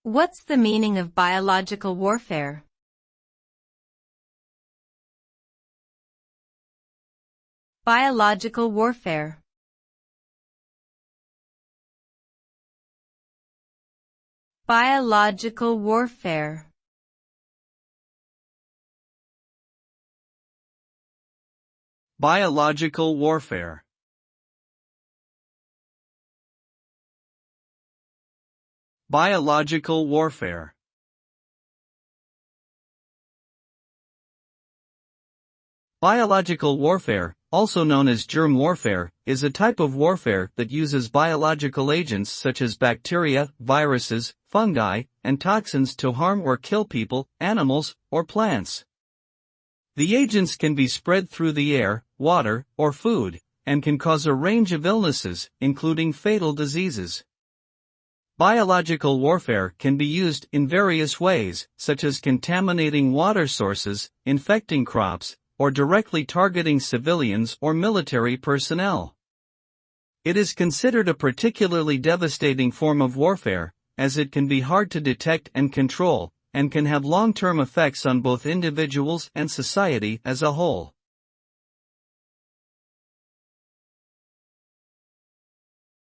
What's the meaning of biological warfare? Biological warfare. Biological warfare. Biological warfare. Biological warfare. Biological warfare, also known as germ warfare, is a type of warfare that uses biological agents such as bacteria, viruses, fungi, and toxins to harm or kill people, animals, or plants. The agents can be spread through the air, water, or food, and can cause a range of illnesses, including fatal diseases. Biological warfare can be used in various ways, such as contaminating water sources, infecting crops, or directly targeting civilians or military personnel. It is considered a particularly devastating form of warfare, as it can be hard to detect and control, and can have long-term effects on both individuals and society as a whole.